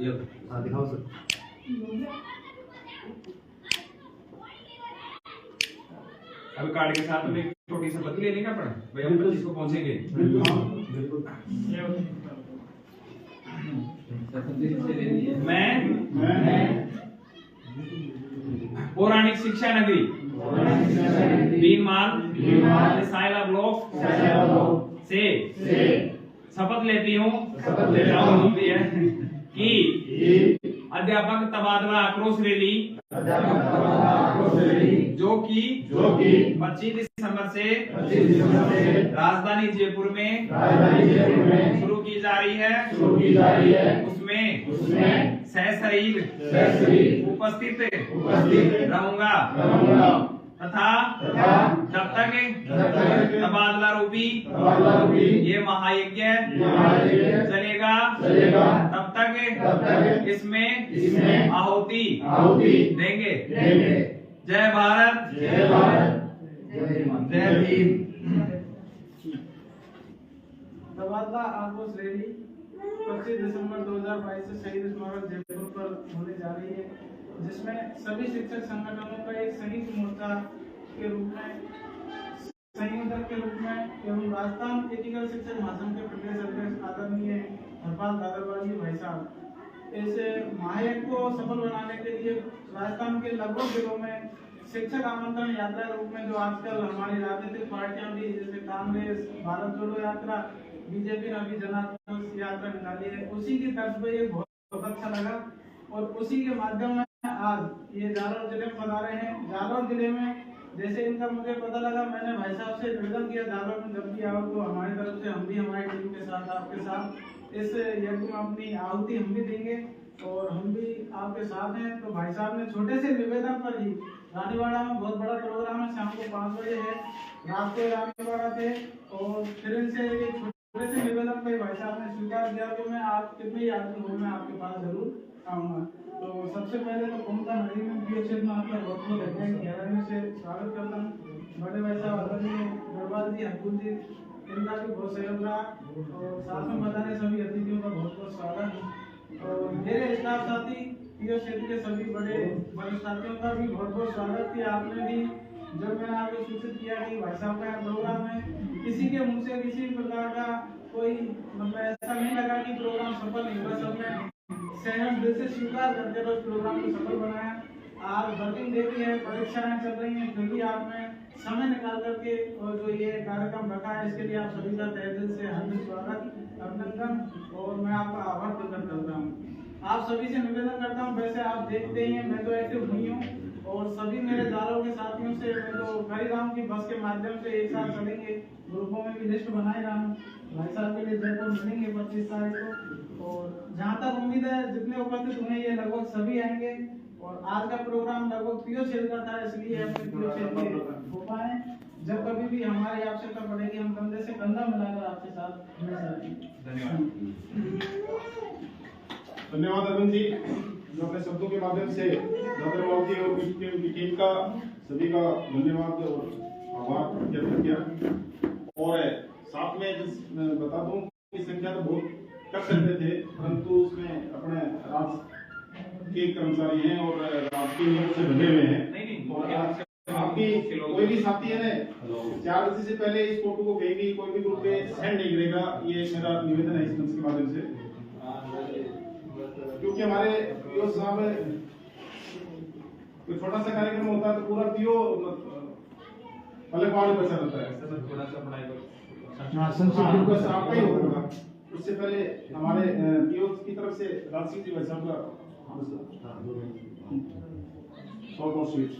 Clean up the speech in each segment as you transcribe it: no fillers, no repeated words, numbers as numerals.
हाँ दिखाओ सर। अब कार्ड के साथ में एक छोटी सी पत्ती ले लेंगे अपन भाई, हम 25 को पहुंचेंगे। मैं पौराणिक शिक्षा नगरी बीनमाल साइला ब्लॉक से शपथ लेती हूँ कि अध्यापक तबादला आक्रोश रैली जो कि 25 दिसंबर से राजधानी जयपुर में शुरू की जा रही है, उसमें सशरीर उपस्थित रहूंगा तथा जब तक तबादला रूपी ये महायज्ञ चलेगा तब तक इसमें आहुति देंगे। जय भारत, जय भीम। तबादला आक्रोश रैली 25 दिसंबर 2022 से शहीद स्मारक जयपुर पर होने जा रही है, जिसमें सभी शिक्षक संगठनों का एक संयुक्त मोर्चा के रूप में संयोजक के रूप में एवं राजस्थान एकीकृत शिक्षक महासंघ के प्रदेश अध्यक्ष आदरणीय हरपाल दादाबाजी भाई साहब इस महायज्ञ को सफल बनाने के लिए राजस्थान के लगभग जिलों में शिक्षक आमंत्रण यात्रा के रूप में जो आजकल हमारी राजनीतिक पार्टियां भी जैसे कांग्रेस, भारत जोड़ो यात्रा, बीजेपी ने अभी जन आक्रोश यात्रा निकाली है, उसी की तर्ज पे ये बहुत अच्छा लगा और उसी के माध्यम में आज ये जालौर जिले में पधारे हैं। जालौर जिले में जैसे इनका मुझे पता लगा, मैंने भाई साहब से निवेदन किया जालौर में जब भी आओ तो हमारी तरफ से हम भी हमारी टीम के साथ आपके साथ इस यज्ञ में अपनी आहुति हम भी देंगे और हम भी आपके साथ हैं। तो भाई साहब ने छोटे से निवेदन पर ही रानीवाड़ा में बहुत बड़ा प्रोग्राम है, शाम को 5 बजे है, रात को रानीवाड़ा थे और फिर इनसे छोटे से निवेदन पर भाई साहब ने स्वीकार किया कि मैं आप कितने याद हो मैं आपके पास जरूर आऊंगा। तो सबसे पहले तो कुमता नगरी में भी क्षेत्र में आपका बहुत बहुत गहराई से स्वागत करता हूँ। बड़े भाई साहब आदरणीय गढ़वाल जी, हरकुल जी, इनका भी बहुत सहयोग रहा और साथ में बताने सभी अतिथियों का बहुत बहुत स्वागत और मेरे स्टाफ साथी पीओ क्षेत्र के सभी बड़े वरिष्ठ साथियों का भी बहुत बहुत स्वागत किया आपने भी। जब मैंने आपको सूचित किया कि भाई साहब का प्रोग्राम है, किसी के मुंह से किसी प्रकार का कोई मतलब ऐसा नहीं लगा कि प्रोग्राम सफल नहीं हुआ, सबने सहमत दिल से स्वीकार करके उस प्रोग्राम को सफल बनाया। आज वर्किंग डे भी है, परीक्षाएं चल रही हैं, फिर भी आपने समय निकाल करके और जो ये कार्यक्रम रखा है इसके लिए आप सभी का तहे दिल से हार्दिक स्वागत, अभिनंदन और मैं आपका आभार प्रकट करता हूँ। आप सभी से निवेदन करता हूँ, वैसे आप देखते ही हैं मैं तो एक्टिव हुई हूँ और सभी मेरे जालौर के साथियों से मैं तो खरीदाम की बस के माध्यम से एक साथ चलेंगे, ग्रुपों में भी लिस्ट बनाए रहा हूँ। भाई साहब के लिए जयपुर मिलेंगे 25 तारीख को और जहाँ तक उम्मीद है जितने उपस्थित हुए ये लगभग सभी आएंगे और आज का प्रोग्राम लगभग पीओ क्षेत्र का था, इसलिए अपने पीओ क्षेत्र के हो पाए। जब कभी भी हमारी आवश्यकता पड़ेगी हम कंधे से कंधा मिलाकर आपके साथ हमेशा रहेंगे। धन्यवाद अरुण जी, जो अपने शब्दों के माध्यम से डॉक्टर बाबू जी और उनकी टीम का सभी का धन्यवाद और आभार व्यक्त किया। और साथ में बता दूं कि संख्या तो बहुत कर सकते थे, परंतु उसमें अपने राज के कर्मचारी हैं और राजकीय नियम से बंधे हुए हैं। आपकी कोई भी साथी है ना 4 बजे से पहले इस फोटो को कहीं भी कोई भी ग्रुप पे सेंड नहीं करेगा, ये मेरा निवेदन है इस मंच के माध्यम से, क्योंकि हमारे पीओ साहब कोई छोटा सा कार्यक्रम होता है तो पूरा पीओ अलग वाले बचा रहता है, थोड़ा सा पढ़ाई बस आपका ही होगा। उससे पहले हमारे पीओ की तरफ से राजसिंह जी भाई साहब का शॉर्ट स्वीट।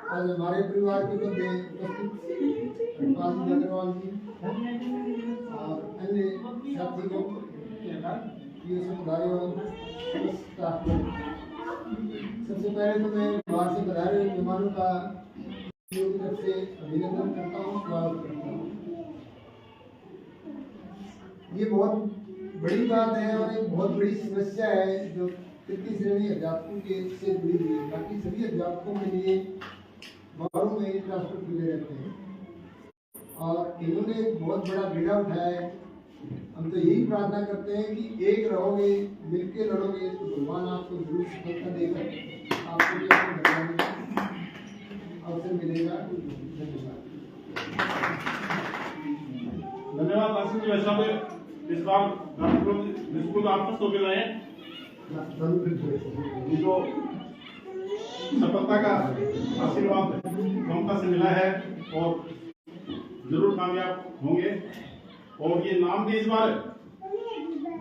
आज हमारे परिवार के मध्य उपस्थित अग्रवाल जी और अन्य साथियों सबसे पहले तो मैं बाहर से बधाई हुए मेहमानों का तरफ से अभिनंदन करता हूँ, स्वागत करता हूँ। ये बहुत बड़ी बात है और एक बहुत बड़ी समस्या है जो तृतीय श्रेणी अध्यापकों के से जुड़ी हुई है। बाकी सभी अध्यापकों के लिए 12 महीने ट्रांसफर खुले रहते हैं और इन्होंने एक बहुत बड़ा बीड़ा उठाया है। हम तो यही प्रार्थना करते हैं कि एक रहोगे, मिलके लड़ोगे तो भगवान आपको जरूर सफलता देगा, आपको भी अपने अवसर मिलेगा। धन्यवाद आसिफ जी। वैसा इस बार स्कूल आश्वस्त होकर रहे हैं, उनको सफलता का आशीर्वाद ममता से मिला है और जरूर कामयाब होंगे। और ये नाम भी इस बार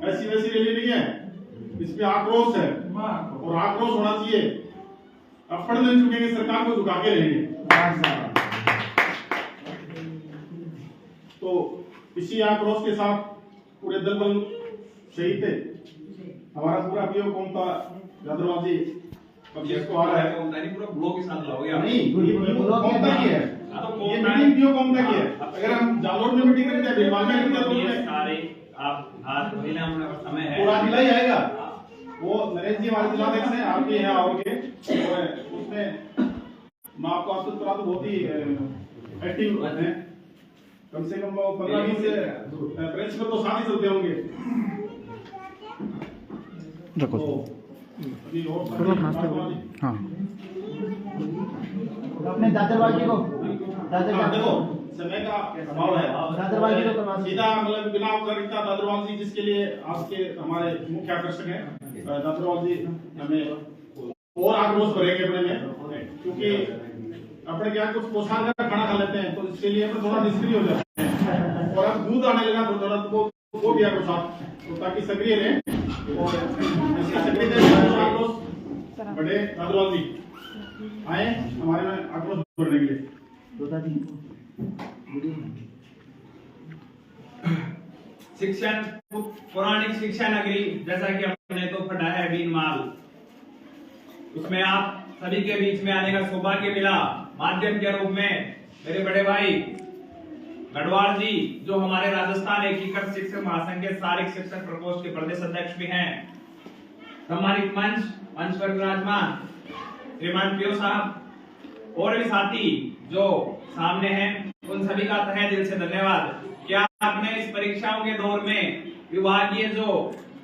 ऐसी वैसी रैली नहीं है, इसमें आक्रोश है और आक्रोश होना चाहिए। अप्पड़ नहीं झुकेंगे, सरकार को झुका के रहेंगे। तो इसी आक्रोश के साथ पूरे दल बल शहीद थे। हमारा पूरा पीओ कौन था यादव जी पक्षी को आ रहा है, पूरा ब्लॉक के साथ लाओगे आप? नहीं, कौन था की है ये मीटिंग क्यों कौन सा किया? अगर हम जालोर में मीटिंग करते हैं, बेलवाल में करते हैं, ये सारे आप आज महिला समय है, पूरा जिला ही आएगा। वो नरेश जी हमारे जिलाध्यक्ष हैं, आप भी हैं आओगे, और उसमें मैं आपको आश्वस्त करा दूं बहुत ही एक्टिव रहते हैं। कम से कम 15-20 से प्रेस में तो साथ ही चलते होंगे। देखो अभी और हाँ अपने दादरवाजी को देखो समय का अभाव है, सीधा मतलब बिना औपचारिकता दादरवाल जी, जिसके लिए आज के हमारे मुख्य आकर्षक हैं दादरवाल जी, हमें और आक्रोश करेंगे अपने में, क्योंकि अपने क्या कुछ पोषण का खाना खा लेते हैं तो इसके लिए अपने थोड़ा निष्क्रिय हो जाते हैं, और अब दूध आने लगा तो थोड़ा वो भी आक्रोश तो ताकि सक्रिय रहें और आक्रोश बढ़े। दादरवाल जी आए हमारे में आक्रोश बढ़ने के लिए। शिक्षण पौराणिक शिक्षा नगरी, जैसा कि हमने तो पढ़ा है बीन माल, उसमें आप सभी के बीच में आने का सौभाग्य मिला माध्यम के रूप में। मेरे बड़े भाई गढ़वाल जी, जो हमारे राजस्थान एकीकृत शिक्षक महासंघ के शारीरिक शिक्षक प्रकोष्ठ के प्रदेश अध्यक्ष भी हैं, सम्मानित मंच पर विराजमान श्रीमान पीओ साहब और भी साथी जो सामने हैं, उन सभी का तहे दिल से धन्यवाद। क्या आपने इस परीक्षाओं के दौर में विभागीय जो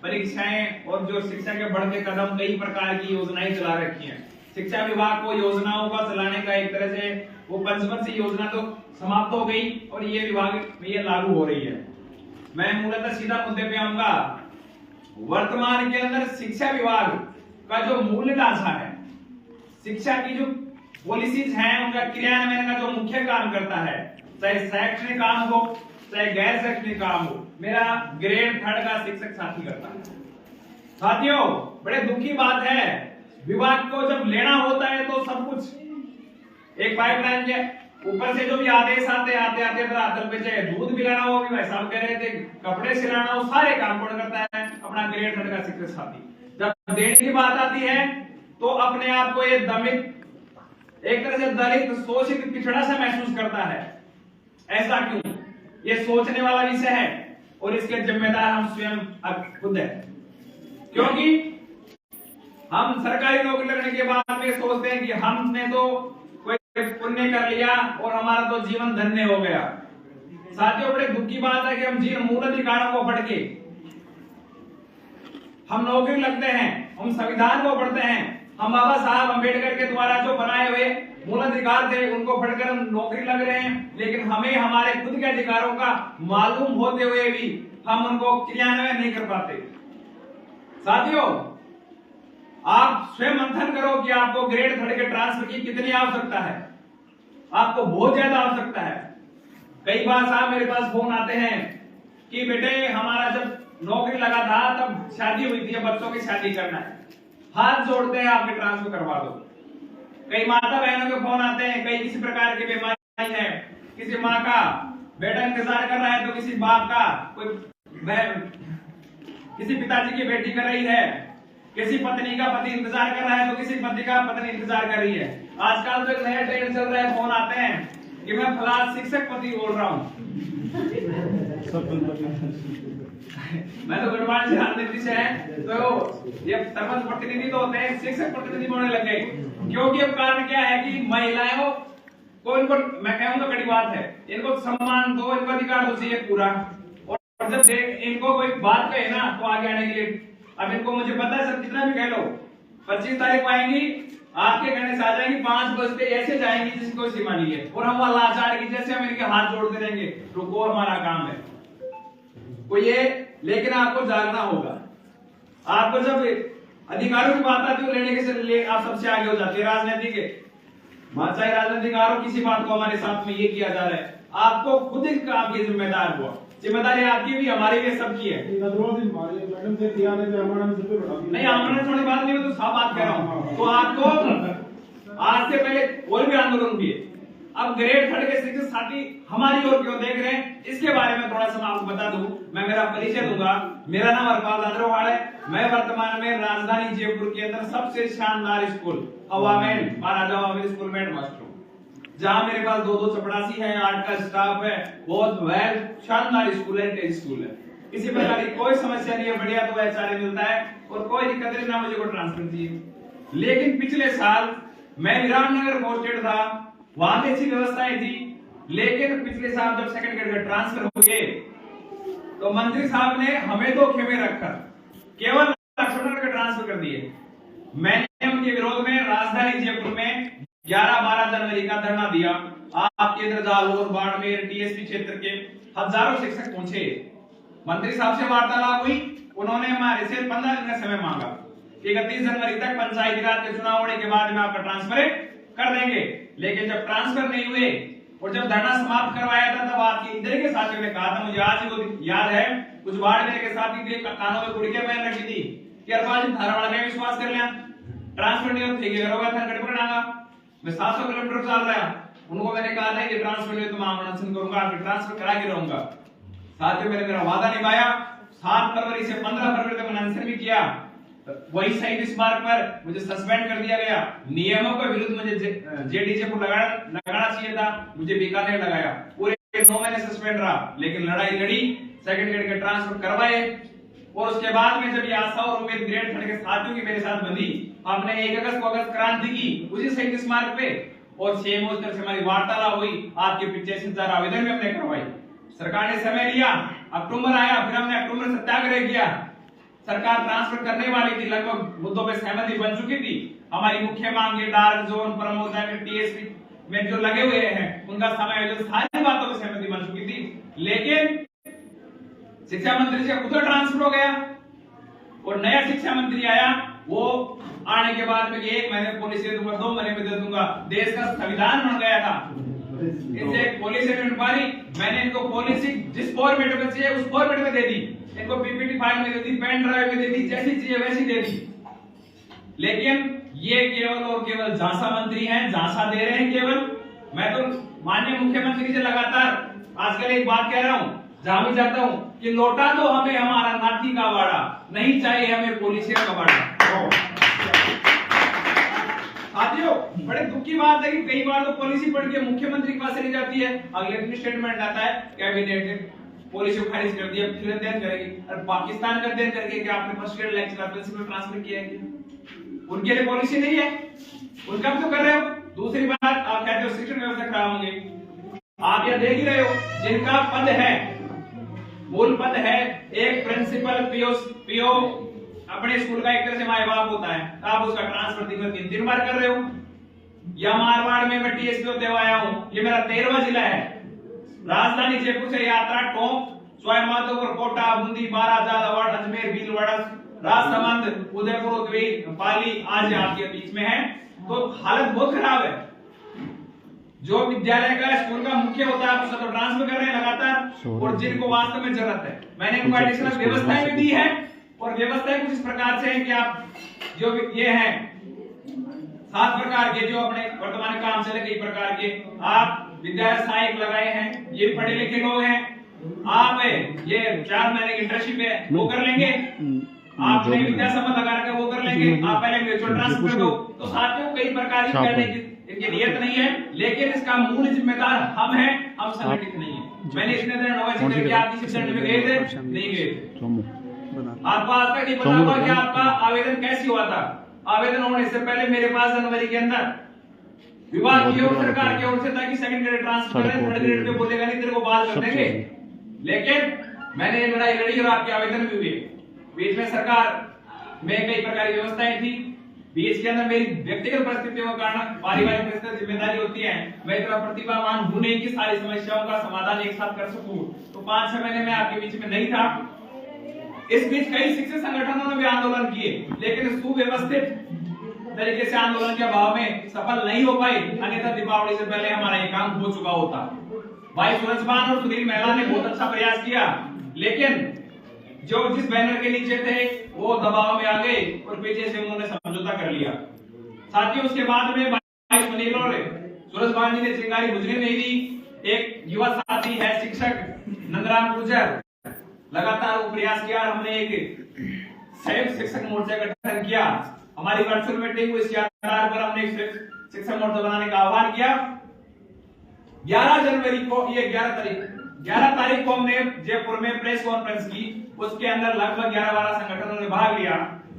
परीक्षाएं और जो शिक्षा के बढ़ते कदम, कई प्रकार की योजनाएं चला रखी हैं। शिक्षा विभाग को योजनाओं का चलाने का एक तरह से वो पंचवर्षीय योजना तो समाप्त हो गई और ये विभाग में ये लागू हो रही है। मैं मूलतः सीधा मुद्दे पे आऊंगा। वर्तमान के अंदर शिक्षा विभाग का जो मूल ढांचा है, शिक्षा की जो पॉलिसीज हैं, उनका क्रियान्वयन का जो मुख्य काम करता है, चाहे शैक्षणिक काम हो चाहे गैर शैक्षणिक काम हो, मेरा ग्रेड 3 का शिक्षक साथी करता है। साथियों, बड़े दुख की बात है, विभाग को जब लेना होता है तो सब कुछ एक पाइपलाइन के ऊपर से जो भी आदेश आते धरातल पे, चाहे दूध पिलाना हो, भी भाई साहब कह रहे थे, कपड़े सिलाना हो, सारे काम कौन करता है? अपना ग्रेड 3 का शिक्षक साथी। जब देने की बात आती है तो अपने आप को ये दमित, एक तरह से दलित, शोषित, पिछड़ा सा महसूस करता है। ऐसा क्यों? ये सोचने वाला विषय है और इसके जिम्मेदार हम स्वयं खुद है, क्योंकि हम सरकारी नौकरी लगने के बाद में सोचते हैं कि हमने तो कोई पुण्य कर लिया और हमारा तो जीवन धन्य हो गया। साथियों, बड़े दुख की बात है कि हम जिन मूल अधिकारों को पढ़ के हम नौकरी लगते हैं, हम संविधान को पढ़ते हैं, हम बाबा साहब अम्बेडकर के द्वारा जो बनाए हुए मूल अधिकार थे उनको पढ़कर हम नौकरी लग रहे हैं, लेकिन हमें हमारे खुद के अधिकारों का मालूम होते हुए भी हम उनको क्रियान्वयन नहीं कर पाते। साथियों, आप स्वयं मंथन करो कि आपको ग्रेड 3 के ट्रांसफर की कितनी आवश्यकता है। आपको बहुत ज्यादा आवश्यकता है। कई बार साहब मेरे पास फोन आते हैं कि बेटे हमारा जब नौकरी लगा था तब शादी हुई थी, बच्चों की शादी करना है, हाथ जोड़ते हैं आपके ट्रांसफर करवा दो। कई माता बहनों के फोन आते हैं, कई किसी प्रकार की बीमारी है, किसी माँ का बेटा इंतजार कर रहा है तो किसी बाप का कोई किसी पिताजी की बेटी कर रही है, किसी पत्नी का पति इंतजार कर रहा है तो किसी पति का पत्नी इंतजार कर रही है। आजकल तो एक नया ट्रेंड चल रहा है, फोन आते हैं कि मैं फलाना शिक्षक पति बोल रहा हूँ। मैं तो गढ़वाल से राजनीति से है, तो ये सरपंच प्रतिनिधि तो होते हैं, शिक्षक प्रतिनिधि होने लग गए। क्योंकि अब कारण क्या है कि महिलाओं को, इनको मैं कहूँगा बड़ी बात है, इनको सम्मान दो, इनको अधिकार हो चाहिए पूरा। और जब इनको कोई बात कहे ना तो आगे आने के लिए, अब इनको मुझे पता है सर, कितना भी कह लो, 25 तारीख को आएंगी, आपके कहने से आ जाएंगी, 5 बजते ऐसे जाएंगी जिसकी कोई सीमा नहीं है, और हम वहां लाचार की जैसे हम इनके हाथ जोड़ते रहेंगे, रुको हमारा काम है वो ये। लेकिन आपको जागना होगा। आपको जब अधिकारों की बात आती है लेने के से आप सबसे आगे हो जाते हैं। राजनीति के चाहे राजनीतिकारों किसी बात को हमारे साथ में ये किया जा रहा है, आपको खुद इस काम की जिम्मेदार हुआ, जिम्मेदारी आपकी भी हमारी भी सबकी है। नहीं आमरण थोड़ी बात नहीं, मैं तो साफ बात कह रहा हूँ। तो आपको आज से पहले कोई भी आंदोलन किए, अब ग्रेड 3 के शिक्षक साथी हमारी ओर क्यों देख रहे हैं, इसके बारे में थोड़ा सा मैं आपको बता दूं। मैं मेरा परिचय दूंगा। मेरा नाम हरपाल दादरोवाड़ है। मैं वर्तमान में राजधानी जयपुर के अंदर सबसे शानदार स्कूल हवामेल महाराजा हवामेल स्कूल में हेडमास्टर हूँ, जहाँ मेरे पास 2 चपरासी है, 8 का स्टाफ है, बहुत वेल शानदार स्कूल है, टेक स्कूल है। किसी प्रकार की कोई समस्या नहीं है, बढ़िया तो एचआरए मिलता है और कोई दिक्कत नहीं, ना मुझे कोई ट्रांसफर चाहिए। लेकिन पिछले साल मैं विराटनगर पोस्टेड था, वहां पे अच्छी व्यवस्थाएं थी, लेकिन पिछले साल जब सेकंड ग्रेड का ट्रांसफर हो गए तो मंत्री साहब ने हमें धोखे में रखकर केवल लक्ष्मणनगर का ट्रांसफर कर दिए। मैंने उनके विरोध में राजधानी जयपुर में 11-12 जनवरी का धरना दिया। आपके इधर जालौर, बाड़मेर, टीएसपी क्षेत्र के हजारों शिक्षक पहुंचे, मंत्री साहब से वार्तालाप हुई, उन्होंने हमारे से 15 दिन का समय मांगा कि 31 जनवरी तक पंचायती राज के चुनाव होने के बाद में आपका ट्रांसफर कर देंगे। लेकिन जब ट्रांसफर नहीं हुए और जब धरना समाप्त करवाया था, तब आपके इधर के साथियों ने कहा था, मुझे आज ही वो याद है, कुछ बाड़मेर के साथी थे, कानों में गुड़िया पहन रखी थी कि अरबाज धारावाड़ में विश्वास कर लिया, ट्रांसफर नहीं होता गड़बड़ डांगा। मैं 700 किलोमीटर चल रहा, उनको मैंने कहा था कि ट्रांसफर नहीं तो मैं आमंत्रण करूंगा, आपके ट्रांसफर करा के रहूंगा। साथियों मैंने मेरा वादा निभाया। 7 फरवरी से 15 फरवरी तक मैंने आंसर भी किया। वही शहीद स्मारक पर मुझे सस्पेंड कर दिया गया। नियमों के विरुद्ध मुझे जेडीजे को लगाना चाहिए था, मुझे बीकानेर लगाया। पूरे 9 महीने सस्पेंड रहा, लेकिन लड़ाई लड़ी, सेकंड ग्रेड के ट्रांसफर करवाए। और उसके बाद में जब ये आशा और उम्मीद ग्रेड 3 के साथियों की मेरे साथ बंधी, हमने 1 अगस्त को अगस्त क्रांति की उसी शहीद स्मारक पे, और सेम उस तरह से हमारी वार्तालाप हुई। आपके 85,000 आवेदन भी हमने करवाई। सरकार ने समय लिया, अक्टूबर आया, फिर हमने अक्टूबर सत्याग्रह किया। सरकार ट्रांसफर करने वाली थी, लगभग मुद्दों पे सहमति बन चुकी थी। हमारी मुख्य मांगे डार्क जोन, प्रमोदन, टीएसपी में जो लगे हुए हैं उनका समायोजन, सारी बातों पे सहमति बन चुकी थी। लेकिन शिक्षा मंत्री से खुद ट्रांसफर हो गया और नया शिक्षा मंत्री आया। वो आने के बाद में 1 महीने पॉलिसी दे दूंगा, 2 महीने में दे दूंगा, देश का संविधान बन गया था। इनसे पॉलिसी नहीं बन पा रही, मैंने इनको पॉलिसी जिस फॉर्मेट में चाहिए उस फॉर्मेट में दे दी, इनको पीपीटी फाइल में दे दी, पेन ड्राइव में दे दी, जैसी चाहिए वैसी दे दी। लेकिन ये केवल और केवल झांसा मंत्री हैं, झांसा दे रहे हैं केवल। मैं तो माननीय मुख्यमंत्री से लगातार आजकल एक बात कह रहा हूं, जहां भी जाता हूं, कि लौटा दो हमें हमारा नाती का वाड़ा, नहीं चाहिए हमें पोलिसियर का वाड़ा। साथियों, बड़े दुख की बात है कि कई बार तो पॉलिसी पढ़ के मुख्यमंत्री के पास चली जाती है, अगले दिन स्टेटमेंट आता है कैबिनेट ने पॉलिसी को खारिज कर दिया, फिर अध्ययन करेगी। और पाकिस्तान का अध्ययन करके क्या आपने first grade lecturer principal transfer किया है क्या? उनके लिए पॉलिसी नहीं है, उनका भी तो कर रहे हो। दूसरी बात, आप कहते हो शिक्षण व्यवस्था खराब होंगे, आप यह देख ही रहे हो, जिनका पद है, मूल पद है, एक प्रिंसिपल पीओ अपने स्कूल का एक तरह से माँ बाप होता है, आप उसका ट्रांसफर 3 बार कर रहे हो। या मारवाड़ में मैं टीएसपी होते हुए आया हूं, ये मेरा 13वां जिला है। राजधानी जयपुर से यात्रा टोंक, स्वयंमाधोपुर, कोटा, बूंदी, बारा, झालावाड़, अजमेर, भीलवाड़ा, राजसमंद, उदयपुर, उदयपुर, पाली आज आपके बीच में है। तो हालत बहुत खराब है। जो विद्यालय का स्कूल का मुख्य होता है उसका तो ट्रांसफर कर रहे हैं लगातार, और जिनको वास्तव में जरूरत है, मैंने इनको एडिशनल व्यवस्थाएं भी दी है। और व्यवस्थाएं कुछ इस प्रकार से है कि आप जो ये हैं 7 प्रकार के जो अपने वर्तमान काम से कई प्रकार के आप विद्यालय सहायक लगाए हैं, ये पढ़े लिखे लोग हैं। आप ये 4 महीने की इंटर्नशिप है वो कर लेंगे, आपने विद्या संबंध लगा रखा वो कर लेंगे, आप पहले म्यूचुअल ट्रांसफर कर दो। तो साथियों, कई प्रकार की करने की इनकी नियत नहीं है, लेकिन इसका मूल जिम्मेदार हम हैं, हम संगठित नहीं है। मैंने इतने दिन आपकी शिक्षण में गए थे, नहीं गए थे। आपको आज तक नहीं पता होगा कि आपका आवेदन कैसे हुआ था। आवेदन होने से पहले मेरे पास जनवरी के अंदर विभाग की ओर, सरकार की ओर से, ताकि सेकंड ग्रेड ट्रांसफर करें, थर्ड ग्रेड में बोलेगा नहीं तेरे को बात कर देंगे। लेकिन मैंने ये लड़ाई लड़ी और आपके आवेदन भी हुए। बीच में सरकार में कई प्रकार की व्यवस्थाएं थी, बीच के अंदर मेरी व्यक्तिगत परिस्थितियों के कारण, पारिवारिक परिस्थिति, जिम्मेदारी होती है, मैं इतना प्रतिभावान हूं नहीं कि सारी समस्याओं का समाधान एक साथ कर सकूं। तो 5-6 महीने में आपके बीच में नहीं था। इस बीच कई शिक्षक संगठनों ने भी आंदोलन किए, लेकिन सुव्यवस्थित तरीके से आंदोलन के अभाव में सफल नहीं हो पाई, अन्यथा दीपावली से पहले हमारा ये काम हो चुका होता। भाई सूरजभान और सुनील महिला ने बहुत अच्छा प्रयास किया, लेकिन जो जिस बैनर के नीचे थे वो दबाव में आ गए और पीछे से उन्होंने समझौता कर लिया। साथियों, उसके बाद में भाई सुनील और सूरजभान जी ने चिंगारी बुझने नहीं दी। एक युवा साथी है शिक्षक नंदराम गुर्जर, लगातार वो प्रयास किया। हमने एक संयुक्त शिक्षक मोर्चा का गठन किया। हमारी वर्चुअल मीटिंग हुई, इस आधार पर हमने शिक्षक मोर्चा बनाने का आह्वान किया। 11 जनवरी को, ये 11 तारीख को हमने जयपुर में प्रेस कॉन्फ्रेंस की। उसके अंदर लगभग 11-12 संगठनों ने भाग लिया।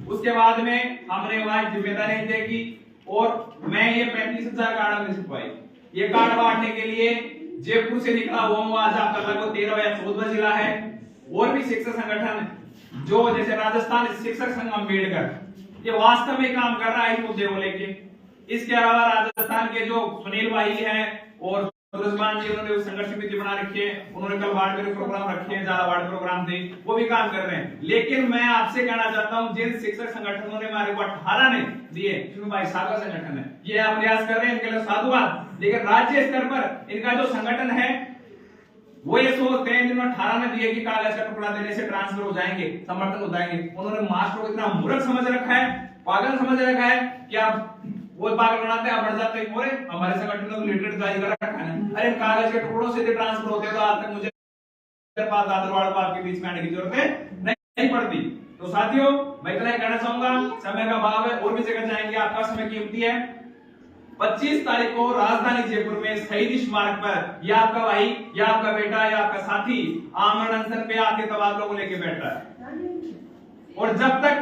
उसके बाद में हमने वहां जिम्मेदारी तय की और मैं ये 35,000 कार्ड में छपवाई। ये कार्ड बांटने के लिए जयपुर से निकला हुआ हूं। आज आपका लगभग 13 या 14 जिला है। और भी शिक्षक संगठन जो जैसे राजस्थान शिक्षक संघ अम्बेडकर, ये वास्तव में काम कर रहा है इस मुद्दे को लेके। इसके अलावा राजस्थान के जो सुनील भाई हैं और सूरजभान जी, उन्होंने संघर्ष समिति बना रखी है, उन्होंने कल वार्ड में प्रोग्राम रखे हैं, ज्यादा वार्ड प्रोग्राम थे, वो भी काम कर रहे हैं। लेकिन मैं आपसे कहना चाहता हूं, जिन शिक्षक संगठनों ने हमारे को 18 ने दिए, जिसमें भाई साहब का संगठन है, ये आप प्रयास कर रहे हैं, इनके लिए साधुवाद। लेकिन राज्य स्तर पर इनका जो संगठन है वो ये सोचते हैं, जिन्होंने 18 ने दिए कि कागज का टुकड़ा देने से ट्रांसफर हो जाएंगे, समर्थन हो जाएंगे, उन्होंने मास्टर को इतना मूर्ख समझ रखा है, पागल समझ रखा है कि आप वो पागल बनाते हैं, आप बढ़ जाते हैं। मोरे हमारे संगठन ने लिटरेट जारी कर रखा है। अरे कागज के टुकड़ों से ट्रांसफर होते तो आज तक मुझे पास दादरवाड़ पास के बीच में आने की जरूरत नहीं पड़ती। तो साथियों, मैं इतना ही कहना चाहूंगा, समय का अभाव है, और भी जगह जाएंगे, आपका समय कीमती है। 25 तारीख को राजधानी जयपुर में शहीद स्मारक पर या आपका भाई या आपका बेटा या आपका साथी आमरण अनशन पे आके तबादलों को लेके बैठ रहा है। और जब तक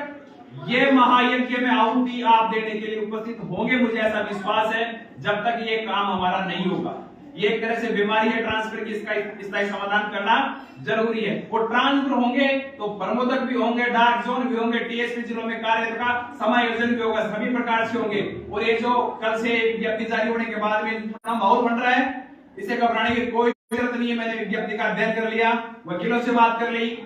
ये महायज्ञ में आहुति आप देने के लिए उपस्थित होंगे, मुझे ऐसा विश्वास है, जब तक ये काम हमारा नहीं होगा। ये एक तरह से बीमारी है ट्रांसफर की, इसका स्थायी समाधान करना जरूरी है। और ट्रांसफर होंगे तो प्रमोदक भी होंगे, डार्क जोन भी होंगे, टीएसपी जिलों में कार्यरत का समायोजन भी होगा, सभी प्रकार से होंगे। और ये जो कल से विज्ञप्ति जारी होने के बाद में माहौल बन रहा है, इसे घबराने की कोई जरूरत नहीं है। मैंने विज्ञप्ति का अध्ययन कर लिया, वकीलों से बात कर ली,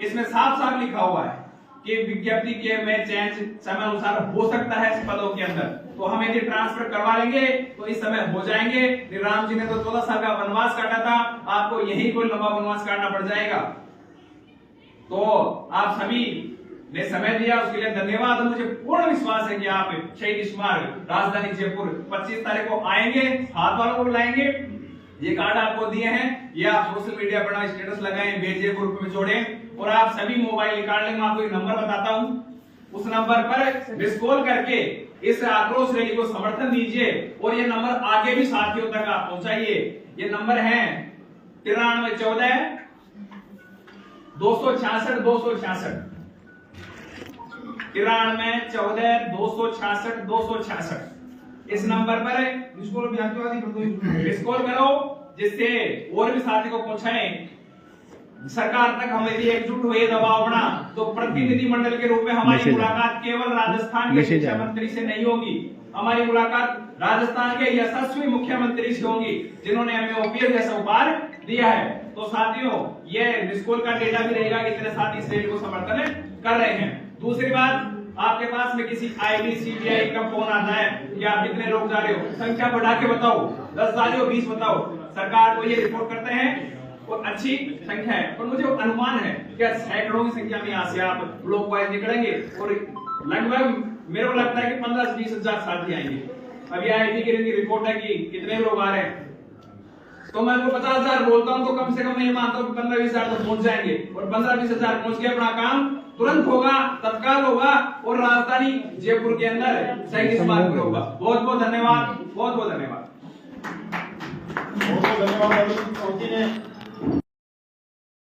इसमें साफ साफ लिखा हुआ है कि विज्ञप्ति के में चेंज समय अनुसार हो सकता है पदों के अंदर। तो हम यदि ट्रांसफर करवा लेंगे तो इस समय हो जाएंगे। राम जी ने तो 14 साल का वनवास काटा था, आपको यही कोई लंबा वनवास काटना पड़ जाएगा। तो आप सभी ने समय दिया, उसके लिए धन्यवाद। मुझे पूर्ण विश्वास है कि आप शहीद स्मारक राजधानी जयपुर 25 तारीख को आएंगे, हाथ वालों को बुलाएंगे। ये कार्ड आपको दिए हैं, ये आप सोशल मीडिया पर स्टेटस लगाएं, भेजिए, ग्रुप में जोड़ें। और आप सभी मोबाइल निकाल लेंगे, मैं आपको एक नंबर बताता हूं, उस नंबर पर मिस कॉल करके इस आक्रोश रैली को समर्थन दीजिए। और ये नंबर आगे भी साथियों तक आप पहुंचाइए। ये नंबर है 9314 266 266 9314 266 266। इस नंबर पर मिस कॉल करो, जिससे और भी साथी को पहुंचाएं। सरकार तक हम यदि एकजुट हुए, दबाव बना, तो प्रतिनिधि मंडल के रूप में हमारी मुलाकात केवल राजस्थान के शिक्षा मंत्री से नहीं होगी, हमारी मुलाकात राजस्थान के यशस्वी मुख्यमंत्री से होगी, जिन्होंने हमें ओपीएस जैसा उपहार दिया है। तो साथियों, ये मिस कॉल का डेटा भी रहेगा, कितने साथी इस रेल को समर्थन कर रहे हैं। दूसरी बात, आपके पास में किसी आईडी सीबीआई का फोन आता है कि आप कितने लोग जा रहे हो, संख्या बढ़ा के बताओ, 10 जा रहे हो, 20 बताओ। सरकार को ये रिपोर्ट करते हैं और अच्छी संख्या है, और मुझे अनुमान है कि सैकड़ों की संख्या में यहाँ से आप लोग वाइज निकलेंगे और लगभग मेरे को लगता है कि 15 से 20 हजार साथी आएंगे। अभी आईटी की रिपोर्ट है कि कितने लोग आ रहे हैं, तो मैं 50,000 बोलता हूं, तो कम से कम मैं ये मानता हूं 15-20 हजार तो पहुंच जाएंगे। और 15-20 हजार पहुंच के अपना काम तुरंत होगा, तत्काल होगा, और राजधानी जयपुर के अंदर शहीद स्मारक होगा। बहुत बहुत धन्यवाद, बहुत बहुत धन्यवाद। बहुत बहुत धन्यवाद।